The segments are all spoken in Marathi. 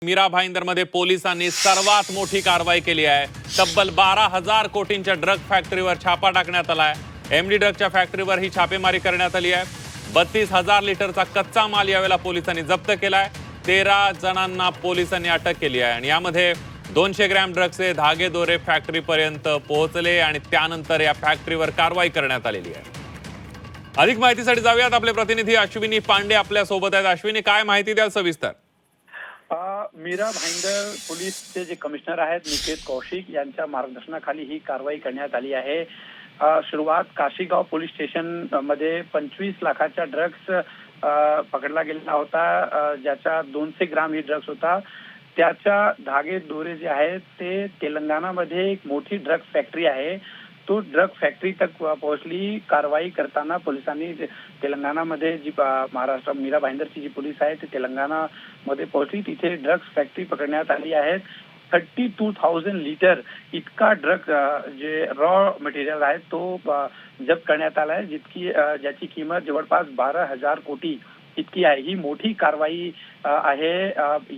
मीरा भाईंदरमध्ये पोलिसांनी सर्वात मोठी कारवाई केली आहे। तब्बल 12,000 कोटींच्या ड्रग फॅक्टरीवर छापा टाकण्यात आलाय। एमडी ड्रगच्या फॅक्टरीवर ही छापेमारी करण्यात आली आहे। 32,000 लिटरचा कच्चा माल यावेळेला पोलिसांनी जप्त केलाय। 13 जणांना पोलिसांनी अटक केली आहे आणि यामध्ये 200 ग्रॅम ड्रग्सचे धागे दोरे फॅक्टरीपर्यंत पोहोचले आणि त्यानंतर या फॅक्टरीवर कारवाई करण्यात आलेली आहे। अधिक माहितीसाठी जाऊयात, आपले प्रतिनिधी अश्विनी पांडे आपल्या सोबत आहेत। अश्विनी, काय माहिती द्याल सविस्तर? मीरा भाईंदर पोलीसचे जे कमिशनर आहेत निकेत कौशिक यांच्या मार्गदर्शनाखाली ही कारवाई करण्यात आली आहे। सुरुवात काशीगाव पोलीस स्टेशन मध्ये 25 लाखाचा ड्रग्स पकडला गेला होता, ज्याचा 200 ग्राम ही ड्रग्स होता। त्याच्या धागे दोरे जे आहेत ते तेलंगणामध्ये एक मोठी ड्रग फॅक्टरी आहे, तो ड्रग फॅक्टरी तक पोहोचली। कारवाई करताना पोलिसांनी तेलंगणामध्ये जी महाराष्ट्र मीरा भाईंदरची जी पोलीस आहे ते तेलंगणामध्ये पोहोचली, तिथे ड्रग्स फॅक्टरी पकडण्यात आली आहे। 32,000 लिटर इतका ड्रग जे रॉ मटेरियल आहे तो जप्त करण्यात आला आहे, ज्याची किंमत जवळपास 12,000 कोटी इतकी आहे। ही मोठी कारवाई आहे।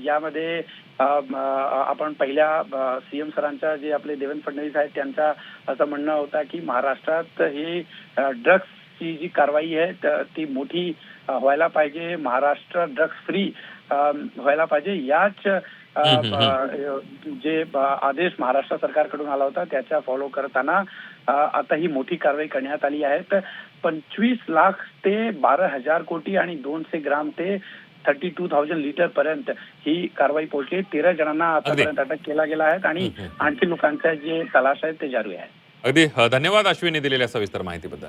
यामध्ये आपण पहिल्या सीएम सरांच्या जे आपले देवेंद्र फडणवीस आहेत त्यांचा असं म्हणणं होता की महाराष्ट्रात ही ड्रग्सची जी कारवाई आहे ती मोठी व्हायला पाहिजे, महाराष्ट्र ड्रग्स फ्री व्हायला पाहिजे। याच जे आदेश महाराष्ट्र सरकारकडून आला होता त्याचा फॉलो करताना आता ही मोठी कारवाई करण्यात आली आहे। तर 25 लाख ते 12,000 कोटी आणि 200 ग्राम ते 32,000 लिटर पर्यंत ही कारवाई पोहोचली। 13 जणांना आतापर्यंत अटक केला गेला आहे आणि आणखी लोकांचा जे तलाश आहे ते जारी आहे। अगदी धन्यवाद अश्विनी दिलेल्या सविस्तर माहितीबद्दल।